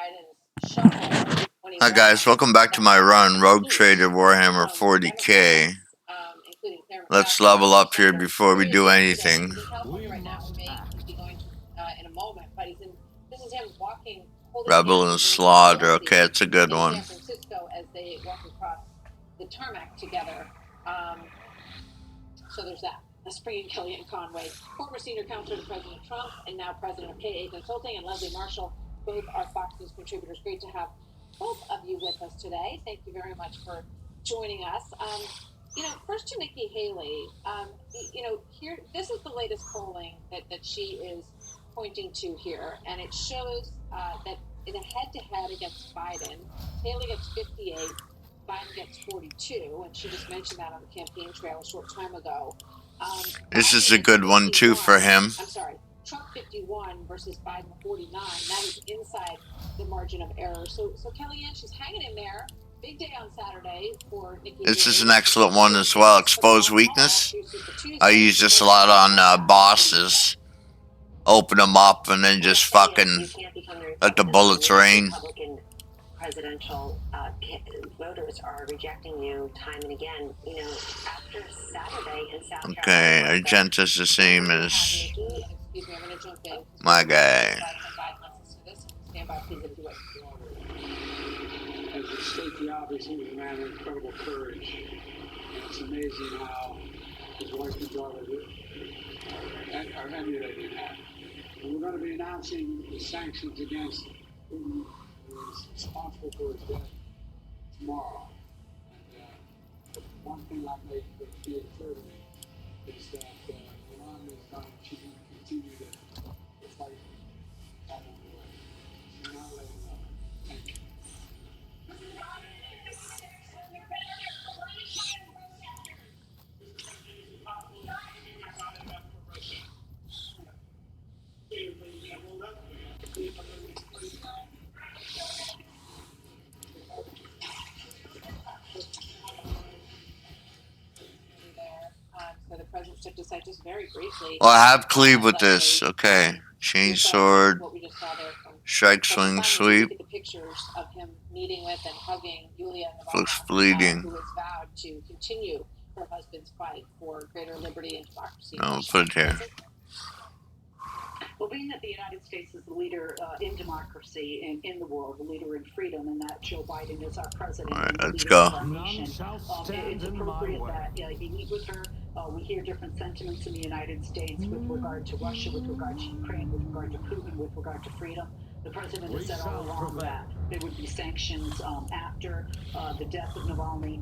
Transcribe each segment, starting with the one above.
Biden's shuffle. Hi guys, welcome back to my run, Rogue Trader Warhammer 40k. Let's level up here before we do anything. Rebel and Slaughter, okay, it's a good one. So there's that. Let's bring in Kellyanne Conway, former senior counselor to President Trump and now president of KA Consulting, and Leslie Marshall, both are Fox News contributors. Great to have both of you with us today. Thank you very much for joining us. First to Nikki Haley. Here, this is the latest polling that she is pointing to here, and it shows that in a head-to-head against Biden, Haley gets 58. Biden gets 42, and she just mentioned that on the campaign trail a short time ago. This is a good one too for him. I'm sorry, Trump 51 versus Biden 49. That is inside the margin of error. So Kellyanne, she's hanging in there. Big day on Saturday for Nikki. This is an excellent one as well. Expose weakness. I use this a lot on bosses. Open them up and then just fucking let the bullets rain. Presidential voters are rejecting you time and again. After Saturday in South Carolina. Okay, Argenta's the same as my guy. As to state the obvious, he was a man of incredible courage. And it's amazing how his wife and daughter are emulating that. And we're going to be announcing the sanctions against who is responsible for his death tomorrow. And one thing I made clear to me is that Iran is going to continue to fight that way. We're not letting up. Thank you. So the president stepped aside just very briefly. Well, I have cleave with this. Okay. Change sword. Strike, swing, sweep. The pictures of him meeting with and hugging Yulia Looks bleeding. who has vowed to continue her husband's fight for greater liberty and democracy. No, put it here. Well, being that the United States is the leader in democracy and in the world, the leader in freedom, and that Joe Biden is our president. All right, and the let's leader go. of our nation, it's appropriate that you meet with her. We hear different sentiments in the United States with regard to Russia, with regard to Ukraine, with regard to Putin, with regard to freedom. The president has said all along that there would be sanctions after the death of Navalny,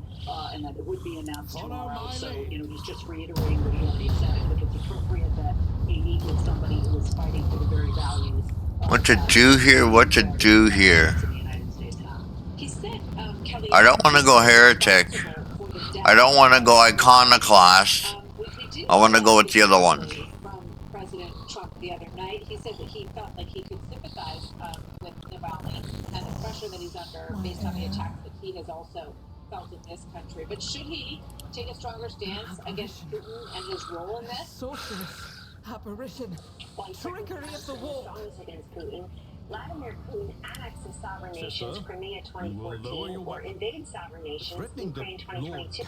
and that it would be announced tomorrow. So, he's just reiterating what he already said. I think it's appropriate that he meet with somebody who is fighting for the very values. What to do here? What to do here? I don't want to go heretic. I don't want to go iconoclast. I want to go with the other one. From President Trump the other night, he said that he felt like he could sympathize with Navalny and the pressure that he's under based on the attacks that he has also felt in this country. But should he take a stronger stance against Putin and his role in this? Sorceress, apparition, trickery of the war. Against Putin. Vladimir Putin annexes sovereign nations Crimea 2014 or invades sovereign nations Ukraine 2022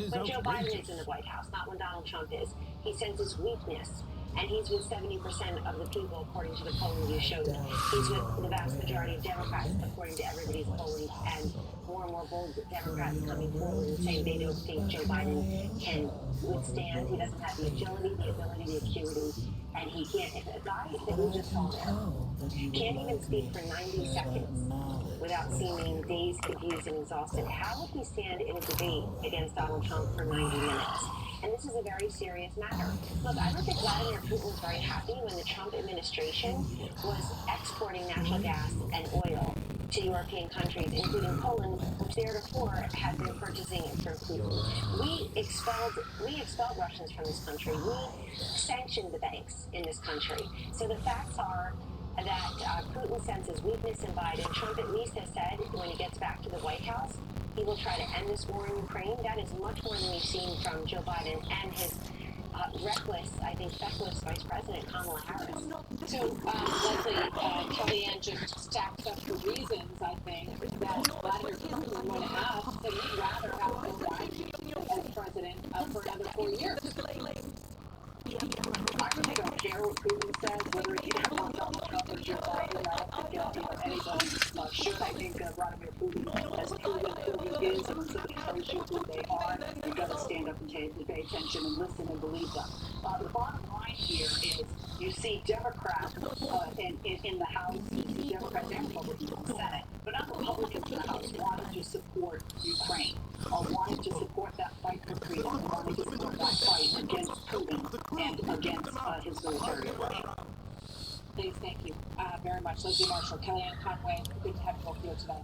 when Joe Biden is in the White House, not when Donald Trump is. He senses weakness, and he's with 70% of the people, according to the polling you showed. He's with the vast majority of Democrats, according to everybody's polling, and more bold Democrats coming forward and saying they don't think Joe Biden can withstand. He doesn't have the agility, the ability, the acuity, and he can't. If a guy that we just saw there can't even speak for 90 seconds without seeming dazed, confused, and exhausted, how would he stand in a debate against Donald Trump for 90 minutes? And this is a very serious matter. Look, I don't think Vladimir Putin was very happy when the Trump administration was exporting natural gas and oil to European countries, including Poland, which theretofore had been purchasing it from Putin. We expelled Russians from this country. We sanctioned the banks in this country. So the facts are that Putin senses weakness in Biden. Trump at least has said when he gets back to the White House, he will try to end this war in Ukraine. That is much more than we've seen from Joe Biden and his reckless, I think, feckless Vice President Kamala Harris. So, Leslie, Kellyanne just stacked up for reasons, I think, that Vladimir Putin is going to have that he'd rather have him back as president for another 4 years. I really don't care what Putin says, whether he wants Donald Trump or Joe Biden. I don't think anybody should. I think Vladimir Putin has proven who he is, and when somebody tells you who they are, you've got to stand up and pay attention and listen and believe them. The bottom line here is you see Democrats in the House, you see Democrats and Republicans in the Senate, but not Republicans in the House wanting to support Ukraine, or wanting to support that fight for freedom, wanting to support that fight against Putin and against his military aggression. Please, thank you very much. Leslie Marshall, Kellyanne Conway, good to have you both here today.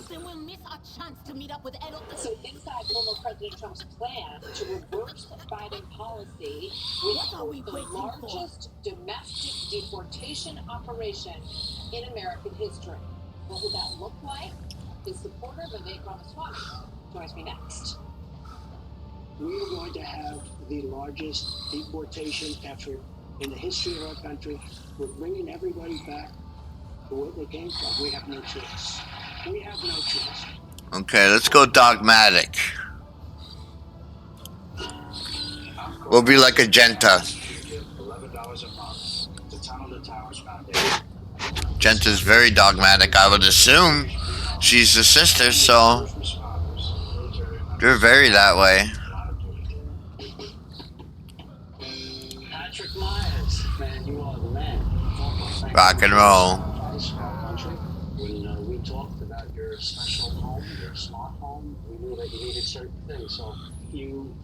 Then we'll miss our chance to meet up with Ed. So inside former President Trump's plan to reverse Biden policy with the largest domestic deportation operation in American history. What would that look like? His supporter, Vivek Ramaswamy, joins me next. We are going to have the largest deportation effort in the history of our country. We're bringing everybody back to where they came from. We have no choice. We have no choice. Okay, let's go dogmatic. We'll be like a Genta. $11 a month to tunnel the Towers Foundation. Genta's very dogmatic, I would assume. She's the sister, so they're very that way. Patrick Myers, man, you are the man. Rock and roll. When we talked about your special home, your smart home, we knew that you needed certain things. So you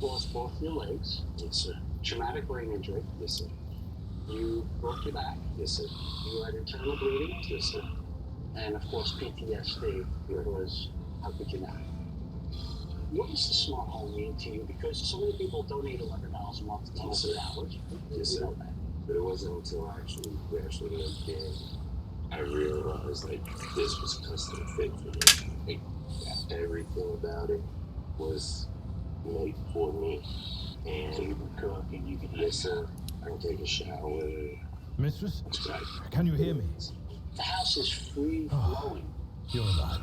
lost both your legs. It's a traumatic brain injury. Yes, sir. You broke your back. Yes, sir. You had internal bleeding. Yes, sir. And of course PTSD. It was, how could you not? What does the smart home mean to you? Because so many people donate $11 a month to tunnel the Towers. Yes, sir. But it wasn't until we actually lived in, I realized like this was custom fit for me. Like, everything about it was made for me. And So you can cook and you can yes, sir. I can take a shower. Mistress, That's right. can you hear me? The house is free flowing. You're alive.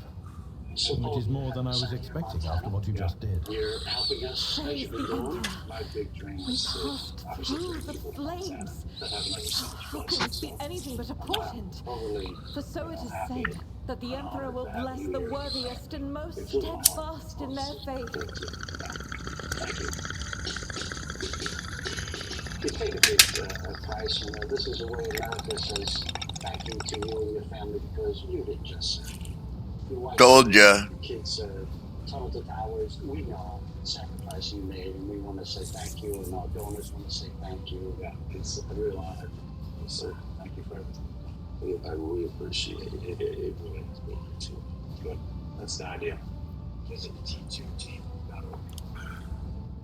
It is more than I was expecting after what you just did. You're helping us as you've been doing. My big dream We was to passed obviously through bring the people from flames. Santa that have like so much How can blessings. this be anything but a portent? Overly For so it is said that the Emperor will bless the worthiest and most steadfast in their faith. Thank you. You take a big price, you know, this is a way America says thank you to you and your family because you did just your wife, Told ya. your kids tunneled the Towers. We know the sacrifice you made, and we want to say thank you, and our donors want to say thank you. Yeah, it's a real honor. So thank you for everything. I really appreciate it. It really is me too. But that's the idea. Visit the T2T.org.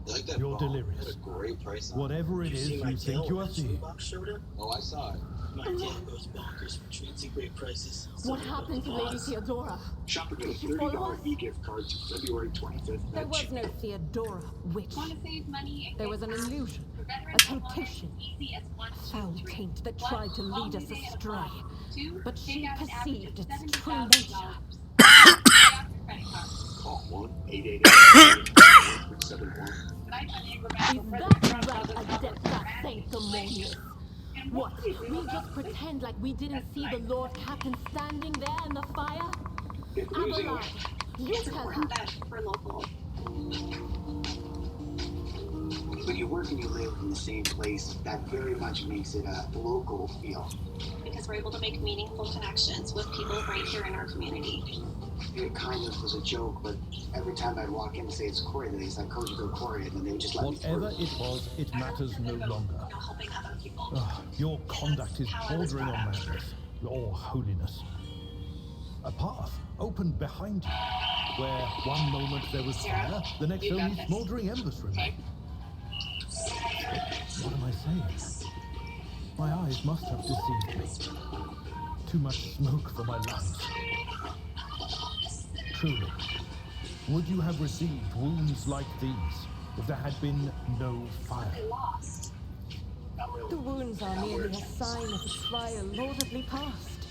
Like that You're ball. delirious. Had a great price on it. Whatever it Did is see my you tail think you when are the seeing. shoebox showed up? Oh, I saw it. My tail goes bonkers for treating great prices. What happened to Lady Theodora? Shop get a Did you follow us? $30 e-gift card to February 25th. There was no Theodora, witch. Want to save money? There was an illusion, a temptation, a foul taint that tried to lead us astray. But she perceived its true nature. Call 1-888-1371. Is that right, Adepta Sanctimonious? What, we just pretend like we didn't see the Lord Captain standing there in the fire? Avalon, you tell her. For local. But you work and you live in the same place, that very much makes it a local feel. Because we're able to make meaningful connections with people right here in our community. It kind of was a joke, but every time I'd walk in and say it's Corey, they'd say, Koji, go Corey, and then they would just let me through. Whatever it was, it matters no longer. Helping other people. Your conduct is bordering on madness, or holiness. A path opened behind you, where one moment there was fire, the next only smouldering embers remain. What am I saying? My eyes must have deceived me. Too much smoke for my lungs. Truly, would you have received wounds like these if there had been no fire? The wounds are merely a sign of the trial lordly past.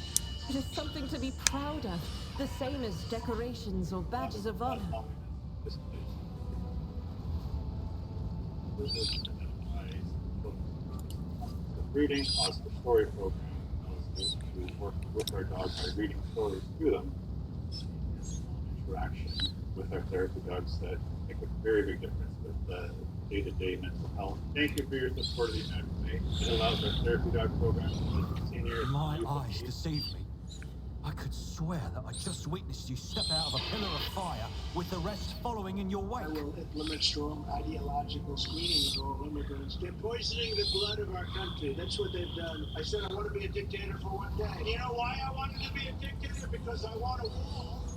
It is something to be proud of, the same as decorations or badges of honor. Reading us the story program was to work with our dogs by reading stories to them. Interaction with our therapy dogs that make a very big difference with day-to-day mental health. Thank you for your support of the United States. It allows our therapy dog program to visit seniors. My eyes deceive me. I could swear that I just witnessed you step out of a pillar of fire with the rest following in your wake. I will implement strong ideological screening of all immigrants. They're poisoning the blood of our country. That's what they've done. I said I want to be a dictator for one day. You know why I wanted to be a dictator? Because I want a wall,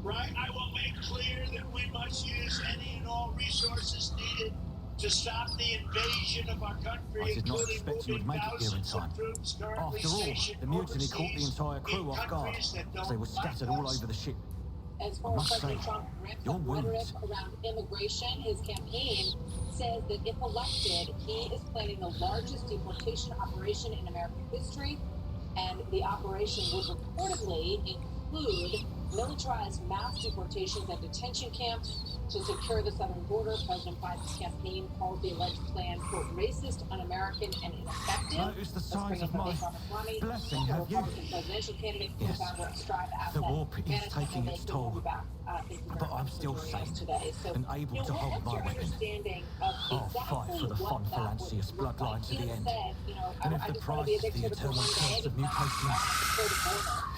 right? I will make clear that we must use any and all resources needed to stop the invasion of our country. I did not expect you would make it here in time. After all, the mutiny caught the entire crew off guard, as they were scattered all over the ship. As far as President Trump ramps up rhetoric around immigration, his campaign says that if elected, he is planning the largest deportation operation in American history, and the operation would reportedly include militarized mass deportations and detention camps to secure the southern border. President Biden's campaign called the alleged plan, quote, racist, un-American, and ineffective. Notice the size of my blessing, have you? Presidential candidate, Yes, co-founder of Strive the Asset warp is Management, taking its toll, but I'm still sane and able to hold my weapon. I'll fight for the Von Valancius bloodline to the end. And if the price is the eternal cost of mutation,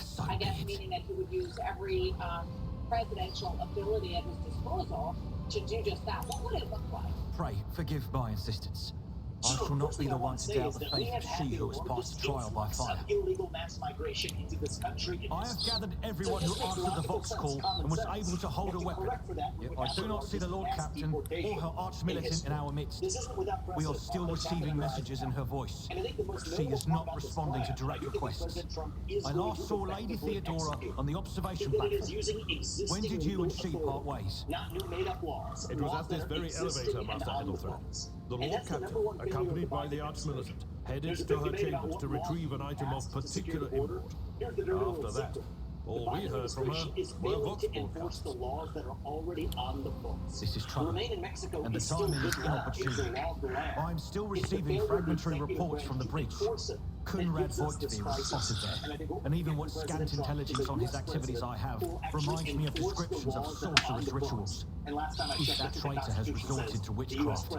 so I guess be it. meaning that he would use every presidential ability at his disposal to do just that. What would it look like? Pray, forgive my insistence. I shall not be the one to doubt the faith of she who has passed trial by fire. Illegal mass migration into this country. I have gathered everyone who answered the Vox call and was able to hold a weapon. Yet I do not see the Lord Captain or her arch-militant in our midst. We are still receiving messages in her voice. She is not responding to direct requests. I last saw Lady Theodora on the observation platform. When did you and she part ways? It was at this very elevator, Master Edelthred. The Lord Captain, accompanied by the arch-militant, headed to her chambers to retrieve an item of particular import. After that, all we heard from her were Vox broadcasts. This is trouble, and the timing is inopportune. I am still receiving fragmentary reports from the bridge. Kunrad Voigtby was spotted there, and even what scant intelligence on his activities I have reminds me of descriptions of sorcerous rituals. If that traitor has resorted to witchcraft,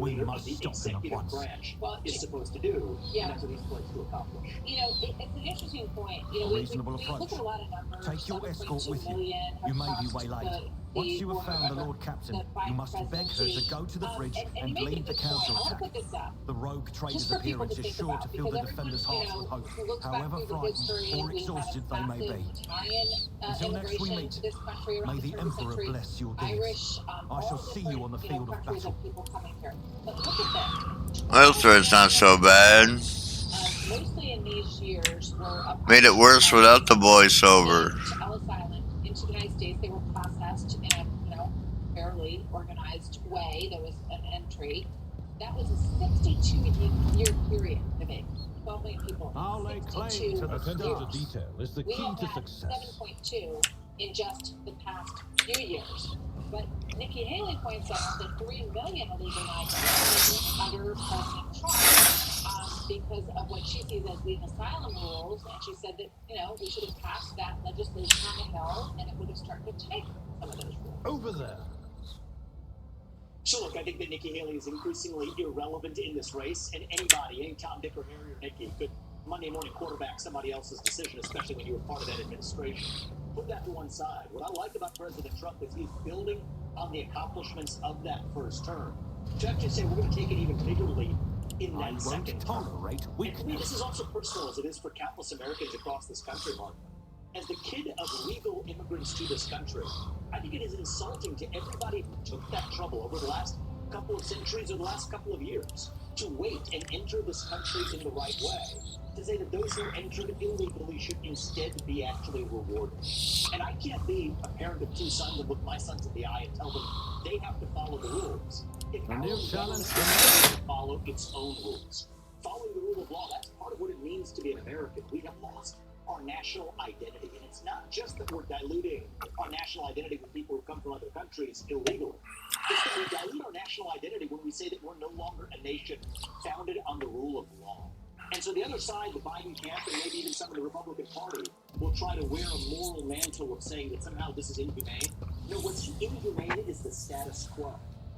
we must stop him at once. Well, Is supposed to do. Yeah. That's what he's supposed to accomplish. It's an interesting point. A reasonable we approach. look at a lot of numbers. Take your escort 7.2 with you. million You may be have waylaid. crossed Once you have border found the over Lord Captain, the you must Biden beg her to presidency. go to the bridge and you make lead a the good council point. I attack. want to put this up. The rogue trader's Just for people appearance to is think sure about, to fill because the everyone, defenders' hearts with hope, who looks back however through the frightened history, or we exhausted have they may massive be. Italian Until next we immigration meet, to this country around may the turn of Emperor century. bless your deeds. Irish, I shall all see you on the different, field of countries battle. of people coming here. But look at this. Edelthred's not so bad. Mostly in these years were Made it worse without the voiceover. to Ellis Island into the United States. They were processed in a fairly organized way. There was an entry. That was a 62-year period. I mean, 12 million people. I'll lay claim to the attention to detail is the We key have to had success. 7.2 in just the past few years. But Nikki Haley points out that 3 million illegal migrants under President Trump because of what she sees as legal asylum rules. And she said that, we should have passed that legislation on the Hill and it would have started to take some of those rules. Over there. So look, I think that Nikki Haley is increasingly irrelevant in this race, and anybody, any Tom, Dick, or Harry, or Nikki could Monday morning quarterback somebody else's decision, especially when you were part of that administration. Put that to one side. What I like about President Trump is he's building on the accomplishments of that first term. To actually say we're going to take an even bigger leap in that second term. And for me, this is also personal as it is for countless Americans across this country, Mark. As the kid of legal immigrants to this country, I think it is insulting to everybody who took that trouble over the last couple of centuries or the last couple of years to wait and enter this country in the right way, to say that those who entered illegally should instead be actually rewarded. And I can't be a parent of two sons and look my sons in the eye and tell them they have to follow the rules. If our government follow its own rules. Following the rule of law, that's part of what it means to be an American. We have lost our national identity. And it's not just that we're diluting our national identity with people who come from other countries illegally. It's that we dilute our national identity when we say that we're no longer a nation founded on the rule of law. And so the other side, the Biden camp, and maybe even some of the Republican Party, will try to wear a moral mantle of saying that somehow this is inhumane. No, what's inhumane is the status quo.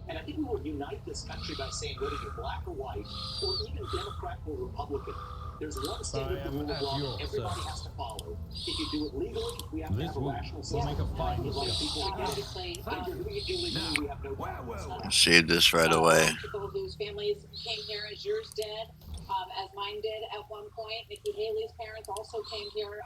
And I think we will unite this country by saying whether you're black or white, or even Democrat or Republican, there's one standard of the rule of law that everybody has to follow. If you do it legally, we have to have a rational system. Make a fine If people to get it, but if you're doing it illegally, we have no problem. See this right away. People whose families came here as yours did, as mine did at one point. Nikki Haley's parents also came here,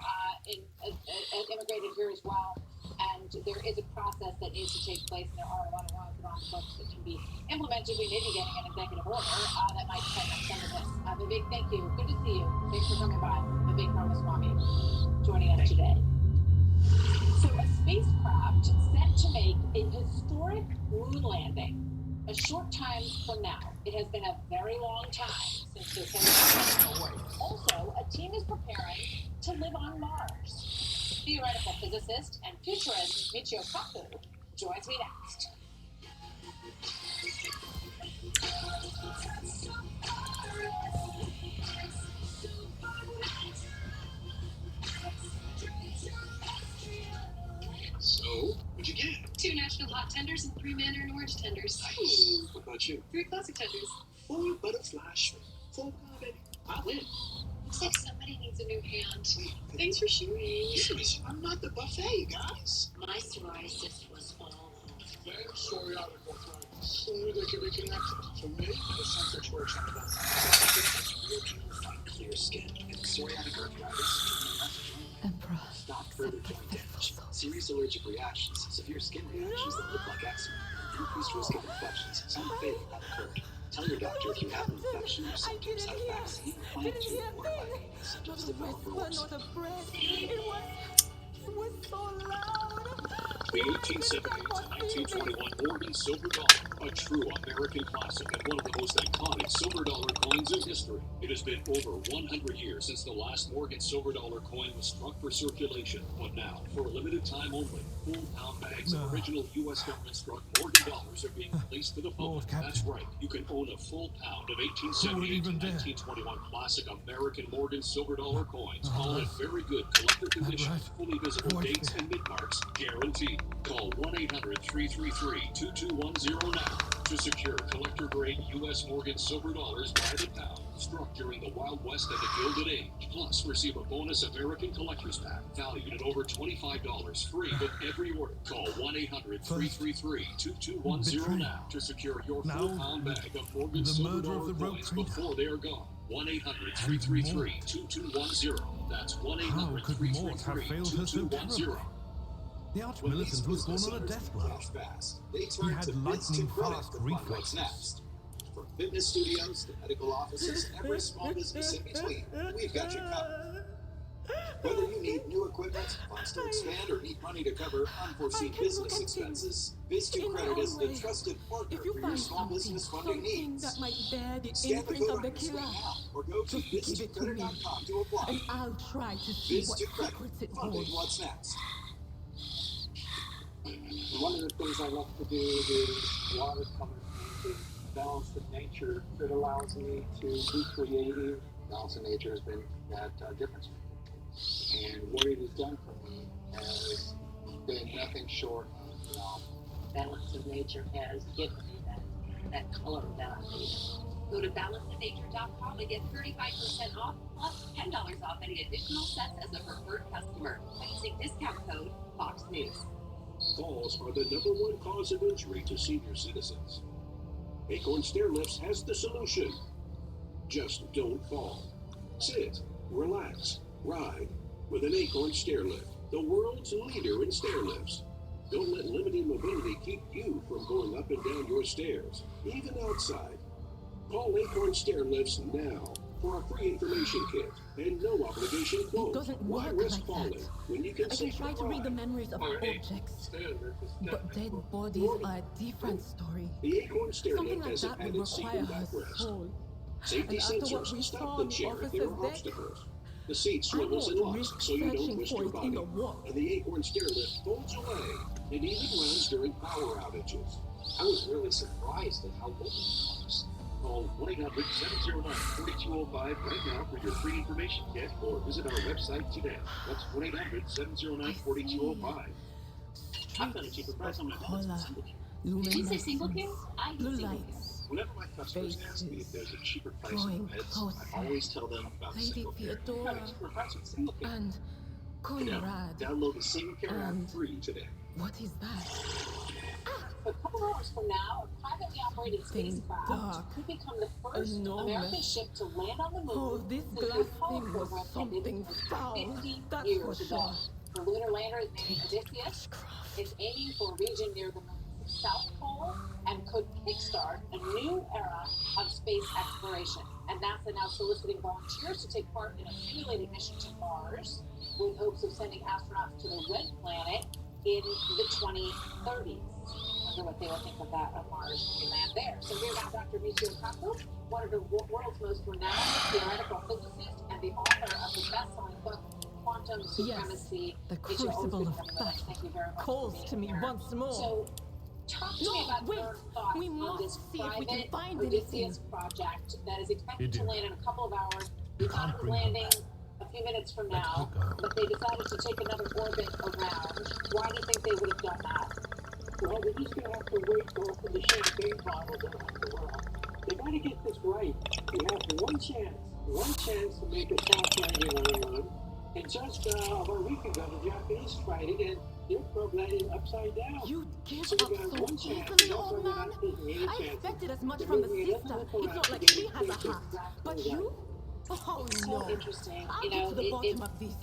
immigrated here as well. And there is a process that needs to take place, and there are a lot of laws that are on the books that can be implemented. We may be getting an executive order that might tighten up some of this. A big thank you. Good to see you. Thanks for coming by. A big Ramaswamy joining us today. So a spacecraft set to make a historic moon landing a short time from now. It has been a very long time since this has happened. Also, a team is preparing to live on Mars. Theoretical physicist and futurist Michio Kaku joins me next. So, what'd you get? 2 national hot tenders and 3 mandarin orange tenders. Nice. What about you? 3 classic tenders. 4 butterfly shrimp. 4 baby. I win. Looks like somebody needs a new hand. Thanks for sharing. I'm not the buffet, guys. My psoriasis was all Very psoriatic arthritis. Only they can be connected. For me, the central church on the fight clear skin. And psoriatic arthritis. Emperor. Stop further joint damage. Serious allergic reactions. Severe skin reactions that look like eczema. Increased risk of infections. Some fading have occurred. Tell your doctor if you have an infection or symptoms, have a vaccine, plan to, or by any symptoms develop or worsen. Not a breath. It was so loud. The 1878 to 1921 Morgan silver dollar, a true American classic and one of the most iconic silver dollar coins in history. It has been over 100 years since the last Morgan silver dollar coin was struck for circulation, but now, for a limited time only, full pound bags of original U.S. government struck Morgan dollars are being released to the public. That's right, you can own a full pound of 1878 to 1921 classic American Morgan silver dollar coins, all in very good collector condition, fully visible dates and mint marks, guaranteed. Call 1-800-333-2210 now to secure collector-grade U.S. Morgan silver dollars by the pound, struck during the Wild West and the Gilded Age. Plus, receive a bonus American Collector's Pack valued at over $25 free with every order. Call 1-800-333-2210 now to secure your full pound bag of Morgan silver dollar coins before they are gone. 1-800-333-2210. That's 1-800-333-2210. The arch-militant was born on a death row. He had lightning-fast reflexes. From fitness studios to medical offices and every small business in between, we've got you covered. Whether you need new equipment, funds to expand, or need money to cover unforeseen business expenses, Biz2 Credit is the trusted partner for your small business funding needs. That might bear the Scan the imprint code of the on your screen killer. now, or go to biz2credit.com to apply. And I'll try to see what Biz2 Credit, secrets it funding holds. what's next. One of the things I love to do is watercolor painting, balance of nature that allows me to be creative. Balance of nature has been that difference. And what it has done for me Has been nothing short of phenomenal. Balance of nature has given me that color that I need. Go to balanceofnature.com and get 35% off plus $10 off any additional sets as a preferred customer by using discount code Fox News. Falls are the #1 cause of injury to senior citizens. Acorn Stair Lifts has the solution. Just don't fall. Sit, relax, ride with an Acorn Stair Lift, the world's leader in stair lifts. Don't let limited mobility keep you from going up and down your stairs, even outside. Call Acorn Stair Lifts now for a free information kit and no obligation quote. It doesn't Why work risk like falling that. when you can I can save try your to read the ride? memories of objects, but dead bodies are a different story. The Acorn Stair Something Lift like has a that would padded seat require and her backrest. soul. Safety And after what sensors we stop saw the on the chair if there officer's are deck, obstacles. The seat I swivels and won't locks, risk so you don't searching twist for your it in body. the warp. And the acorn stair lift folds away. It even runs during power outages. I was really surprised at how little it cost. Call 1-800-709-4205 right now for your free information kit or visit our website today. That's 1-800-709-4205. I've done a cheaper price on my beds. Did you say single pair? I blue use single lights, pair. Whenever my customers ask me if there's a cheaper price on drawing beds, closer. I always tell them about Lady single care. Theodora Got a cheaper price on single care. and Conrad. Download the single care app And free today. what is that? A couple hours from now, a privately operated spacecraft dark, could become the first enormous. American ship to land on the moon. Oh, this since glass the Apollo thing was program something ended foul. 50 That's years for ago. sure. The lunar lander is named Odysseus. It's aiming for a region near the moon's south pole and could kickstart a new era of space exploration. And NASA now soliciting volunteers to take part in a simulated mission to Mars with hopes of sending astronauts to the red planet in the 2030s. Wonder what they will think of that on Mars when we land there. So here now Dr. Michio Kaku, one of the world's most renowned theoretical physicists and the author of the best-selling book, Quantum Supremacy. The crucible of fact Thank you very much calls to me once more. So talk to me about your thoughts we on must this see if we can private find Odysseus project that is expected to land in a couple of hours. We thought it was bring her landing a few minutes from now, but they decided to take another orbit around. Why do you think they would have done that? Well, they're just going to have to wait to open the champagne bottles around the world. They got to get this right. You have one chance to make a soft landing on the moon. And just about a week ago, the Japanese tried it, and their probe landed upside down. You give So up we got so one chance. easily, That's why old we're man. not taking any I chances. expected as much They're from the moving sister. another It's around not like to she get has a exactly heart. But right. you? Oh So no. interesting. I'll You get know, to the bottom of this.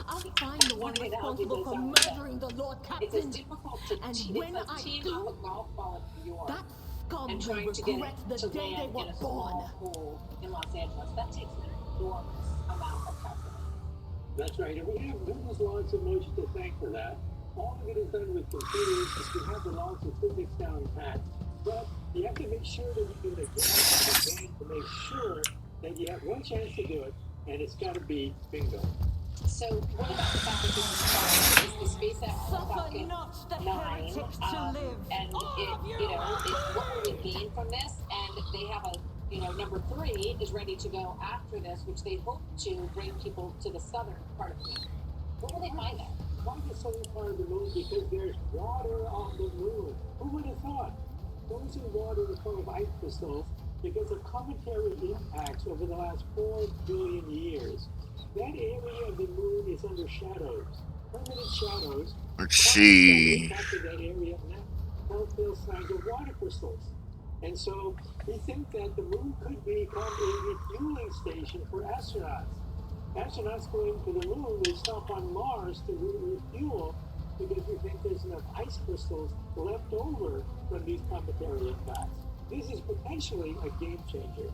I'll find the one one analogy responsible goes for out murdering the Lord it's Captain. as difficult to And it's when like I teeing do, off a golf ball in New York that scum and will trying to get regret it the to day they land were in a born. small pool in Los Angeles. That takes an enormous amount of calculation. That's right, and we have numerous laws of motion to thank for that. All of it is done with computers. You have the laws of physics down pat, but you have to make sure that you do it again to make sure that you have one chance to do it, and it's got to be bingo. So what about the fact that this is the SpaceX Falcon 9, and it, what will we gain from this? And they have a, number 3 is ready to go after this, which they hope to bring people to the southern part of the moon. What will they find there? Why the southern part of the moon? Because there's water on the moon. Who would have thought? Frozen water in the form of ice crystals, because of cometary impacts over the last 4 billion years. That area of the moon is under shadows, permanent shadows. Let's see. That area now fills signs of water crystals. And so we think that the moon could become a refueling station for astronauts. Astronauts going to the moon will stop on Mars to refuel because we think there's enough ice crystals left over from these cometary impacts. This is potentially a game changer.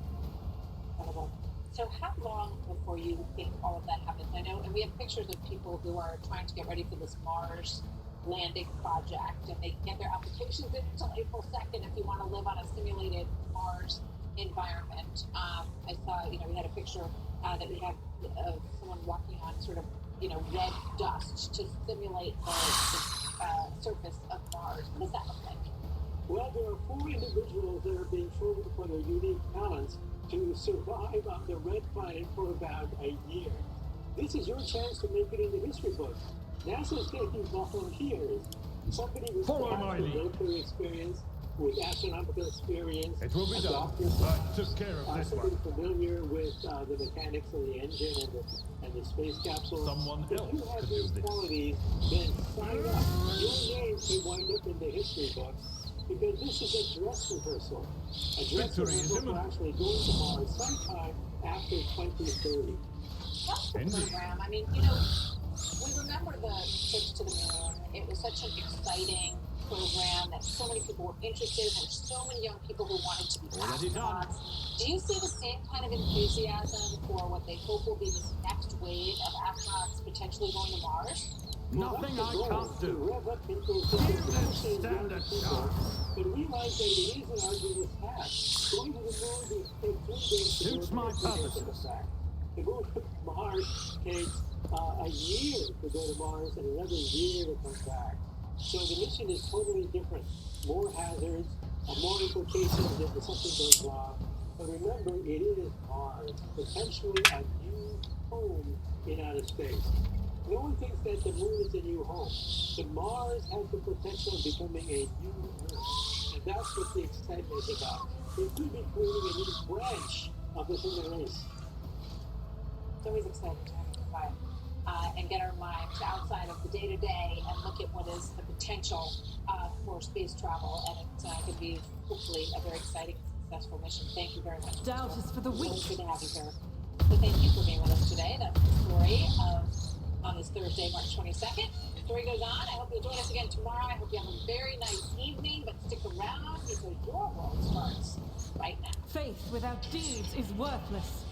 So how long before you think all of that happens? I know, and we have pictures of people who are trying to get ready for this Mars landing project, and they get their applications in until April 2nd if you want to live on a simulated Mars environment. I saw, we had a picture that we have of someone walking on sort of, red dust to simulate the surface of Mars. What does that look like? Well, there are 4 individuals that are being chosen for their unique talents to survive on the red planet for about a year. This is your chance to make it in the history books. NASA is taking volunteers. Somebody with military experience, with astronomical experience. It will be done. I took care of this somebody one. familiar with the mechanics of the engine and the space capsule. Someone if else you have can these do this. qualities, then sign up. Your name could wind up in the history books. Because this is a dress rehearsal. A dress rehearsal for actually going to Mars sometime after 2030. That's the program. I mean, we remember the trips to the moon. It was such an exciting program that so many people were interested in. There were so many young people who wanted to be astronauts. Do you see the same kind of enthusiasm for what they hope will be this next wave of astronauts potentially going to Mars? Nothing I can't do. You stand a chance. But realize that it is an arduous task. Going to the moon will take 3 days to Suits my purposes. To go to Mars takes a year to go to Mars and another year to come back. So the mission is totally different. More hazards, more implications if something goes wrong. But remember, it is Mars, potentially a new home in outer space. No one thinks that the moon is a new home, but Mars has the potential of becoming a new Earth. And that's what the excitement is about. It could be creating a new branch of the human race. It's always exciting to have a fight and get our minds outside of the day-to-day and look at what is the potential for space travel. And it's going to be hopefully a very exciting and successful mission. Thank you very much. Doubt is for the weak. It's good to have you here. So thank you for being with us today. That's the story on this Thursday, March 22nd. The story goes on. I hope you'll join us again tomorrow. I hope you have a very nice evening, but stick around because your world starts right now. Faith without deeds is worthless.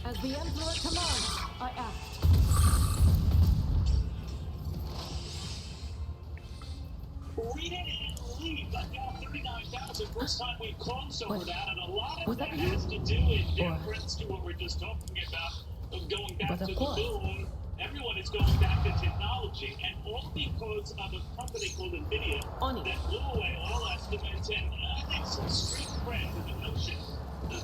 As the Emperor commands, I act. We didn't leave, but now 39,000. First time we've consorted out, and a lot of that has to do in deference to what we're just talking about, of going back to the moon. Everyone is going back to technology, and all because of a company called NVIDIA that blew away all estimates, and I think some street cred to the notion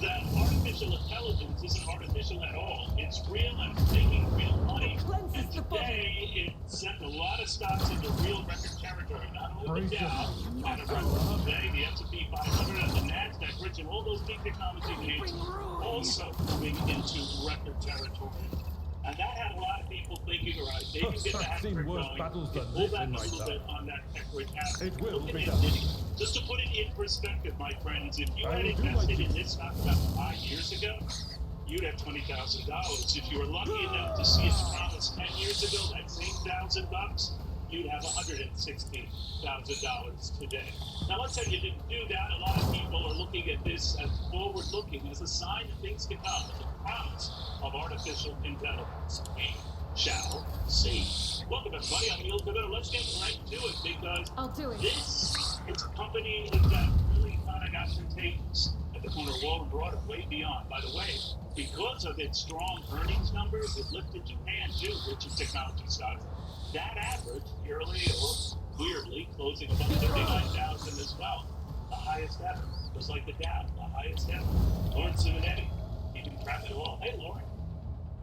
that artificial intelligence isn't artificial at all. It's real and it's making real money. And today, it sent a lot of stocks into real record territory. Not only the Dow at a record today, the S&P 500 and the NASDAQ, Rich, and all those big technology names also moving into record territory. And that had a lot of people thinking, all right, they can get the hat trick going. Pull back a little bit on that tech recap. Look at NVIDIA. Just to put it in perspective, my friends, if you had invested in this stock about 5 years ago, you'd have $20,000. If you were lucky enough to see its promise 10 years ago, that same $1,000, you'd have $160,000 today. Now, let's say you didn't do that. A lot of people are looking at this as forward-looking, as a sign of things to come, as a promise of artificial intelligence. We shall see. Welcome, everybody. I'm Neil Devitter. Let's get right to it, because this is a company that really kind of got contagious at the corner of Wall and Broad and way beyond. By the way, because of its strong earnings numbers, it lifted Japan too, which is technology stocks. That average, yearly or weirdly, closing above 39,000 as well. The highest ever. Just like the Dow, the highest ever. Lauren Simonetti, you can track it all. Hey, Lauren.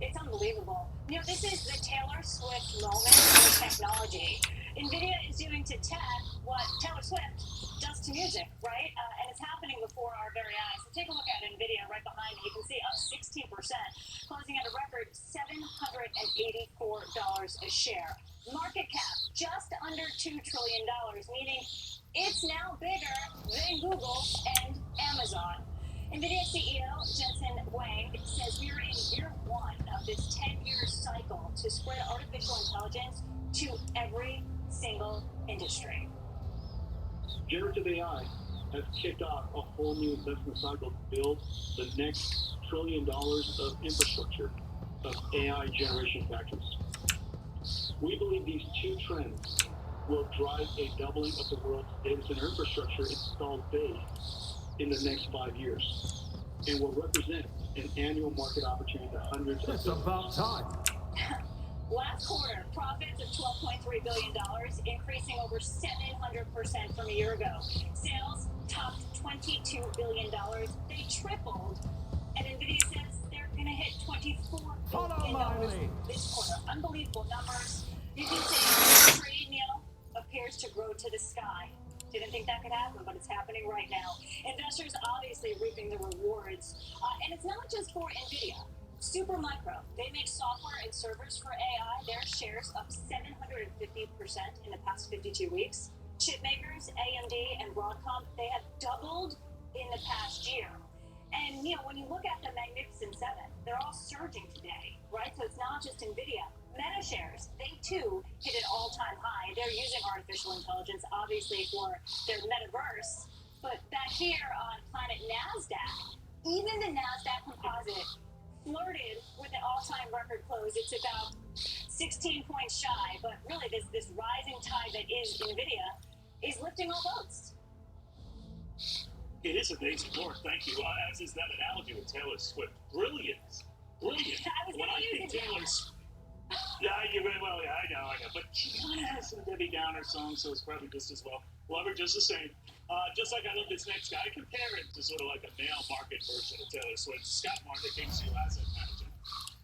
It's unbelievable. You know, this is the Taylor Swift moment for technology. NVIDIA is doing to tech what Taylor Swift does to music, right? And it's happening before our very eyes. So take a look at NVIDIA right behind me. You can see up 16%, closing at a record $784 a share. Market cap just under $2 trillion, meaning it's now bigger than Google and Amazon. NVIDIA CEO Jensen Huang says we're in year one of this 10-year cycle to spread artificial intelligence to every single industry. Generative AI has kicked off a whole new investment cycle to build the next $1 trillion of infrastructure of AI generation factories. We believe these two trends will drive a doubling of the world's data center infrastructure installed base in the next 5 years, and will represent an annual market opportunity to hundreds of billions. It's about time. Last quarter, profits of $12.3 billion, increasing over 700% from a year ago. Sales topped $22 billion. They tripled, and NVIDIA says they're going to hit $24 billion this quarter. Unbelievable numbers. You can say the trade, Neil, appears to grow to the sky. Didn't think that could happen, but it's happening right now. Investors obviously reaping the rewards. And it's not just for NVIDIA. Supermicro, they make software and servers for AI. Their shares up 750% in the past 52 weeks. Chip makers, AMD and Broadcom, they have doubled in the past year. And, you know, when you look at the Magnificent Seven, they're all surging today, right? So it's not just NVIDIA. Meta shares, they too hit an all-time high. They're using artificial intelligence, obviously, for their metaverse. But back here on planet NASDAQ, even the NASDAQ composite flirted with an all-time record close. It's about 16 points shy, but really this rising tide that is NVIDIA He's lifting all boats. It is amazing work, thank you. As is that analogy with Taylor Swift. Brilliant. Brilliant. I was When gonna I use think it. Taylor's... Yeah, you very well, yeah, I know. But she kind of has some Debbie Downer songs, so it's probably just as well. Love her just the same. Just like I love this next guy. I compare him to sort of like a male market version of Taylor Swift. Scott Martin, KC Asset Manager.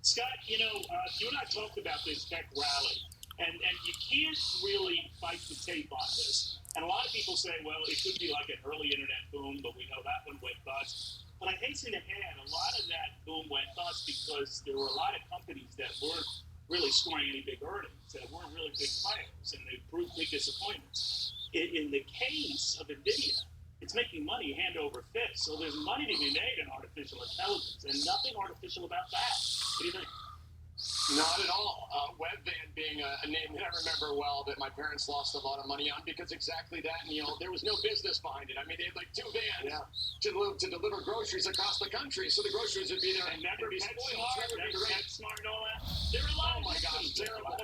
Scott, you know, you and I talked about this tech rally, and you can't really fight the tape on this. And a lot of people say, well, it could be like an early internet boom, but we know that one went bust. But I hasten to add, a lot of that boom went bust because there were a lot of companies that weren't really scoring any big earnings, that weren't really big players, and they proved big disappointments. In the case of NVIDIA, it's making money hand over fist. So there's money to be made in artificial intelligence, and nothing artificial about that. What do you think? Not at all. Webvan being a name that I remember well that my parents lost a lot of money on because exactly that, Neil. There was no business behind it. I mean, they had like 2 vans to deliver groceries across the country, so the groceries would be there And remember be PetSmart, remember PetSmart and all that? There are a lot of terrible.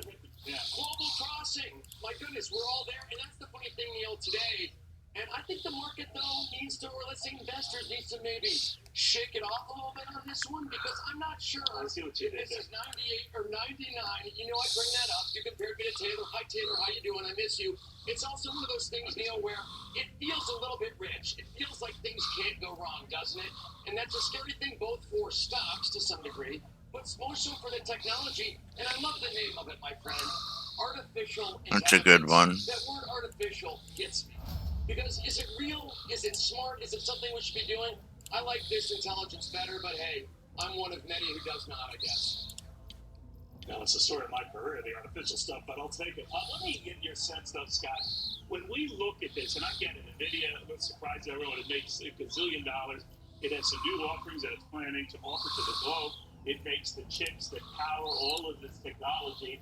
Yeah. Global Crossing. My goodness, we're all there. And that's the funny thing, Neil, today. And I think the market, though, needs to, or let's say investors need to maybe shake it off a little bit on this one because I'm not sure I see what you if did this is 98 or 99. You know, I bring that up. You compared me to Taylor. Hi, Taylor. How you doing? I miss you. It's also one of those things, Neil, where it feels a little bit rich. It feels like things can't go wrong, doesn't it? And that's a scary thing both for stocks to some degree, but more so for the technology. And I love the name of it, my friend. Artificial intelligence. That's a good one. That word artificial gets me. Because is it real? Is it smart? Is it something we should be doing? I like this intelligence better, but hey, I'm one of many who does not, I guess. No, it's the story of my career, the artificial stuff, but I'll take it. Let me get your sense, though, Scott. When we look at this, and I get it, NVIDIA, let's surprise everyone, it makes $1 gazillion. It has some new offerings that it's planning to offer to the globe. It makes the chips that power all of this technology.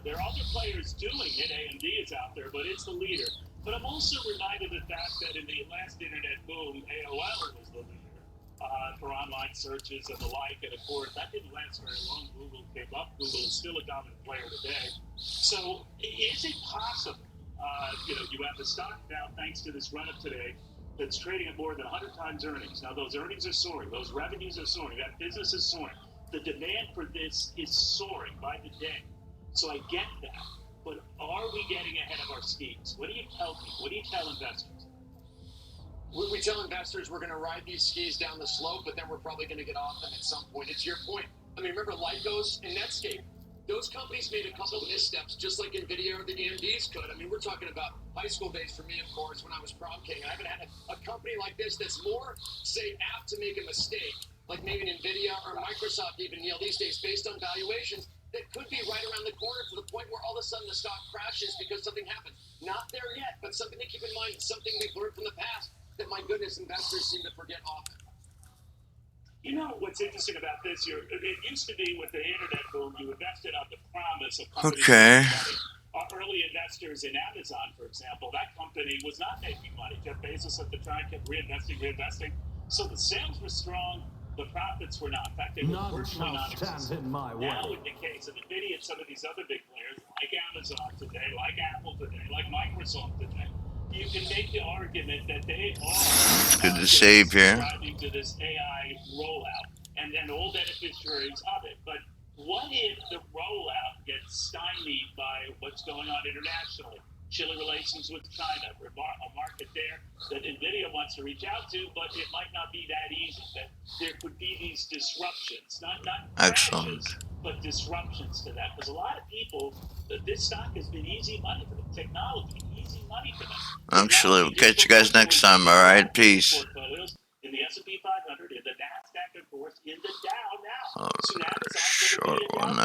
There are other players doing it. AMD is out there, but it's the leader. But I'm also reminded of the fact that in the last internet boom, AOL was the leader for online searches and the like. And of course, that didn't last very long. Google came up. Google is still a dominant player today. So is it possible? You have the stock now, thanks to this run-up today, that's trading at more than 100 times earnings. Now, those earnings are soaring. Those revenues are soaring. That business is soaring. The demand for this is soaring by the day. So I get that. But are we getting ahead of our skis? What do you tell people? What do you tell investors? We tell investors we're going to ride these skis down the slope, but then we're probably going to get off them at some point. It's your point. I mean, remember Lycos and Netscape? Those companies made a couple of missteps, just like NVIDIA or the AMDs could. I mean, we're talking about high school days for me, of course, when I was prom king. I haven't had a company like this that's more, say, apt to make a mistake, like maybe an NVIDIA or Microsoft even, Neil, these days, based on valuations, that could be right around the corner to the point where all of a sudden the stock crashes because something happened. Not there yet, but something to keep in mind, something we've learned from the past that, my goodness, investors seem to forget often. You know what's interesting about this? It used to be with the internet boom, you invested on the promise of companies. Okay. Our early investors in Amazon, for example, that company was not making money. Jeff Bezos at the time kept reinvesting. So the sales were strong, the profits were not. In fact, they were virtually non-existent. Now, in the case of NVIDIA and some of these other big players, like Amazon today, like Apple today, like Microsoft today, you can make the argument that they are Good to save here. subscribing to this AI rollout and all beneficiaries of it. But what if the rollout gets stymied by what's going on internationally? Chilly relations with China, a market there that NVIDIA wants to reach out to, but it might not be that easy. That there could be these disruptions, not crashes, but disruptions to that. Because a lot of people, this stock has been easy money for them. Technology, easy money for them. Actually, we'll catch you guys next time, alright? Peace. In the S&P 500, in the NASDAQ, of course, in the Dow now. Short one now.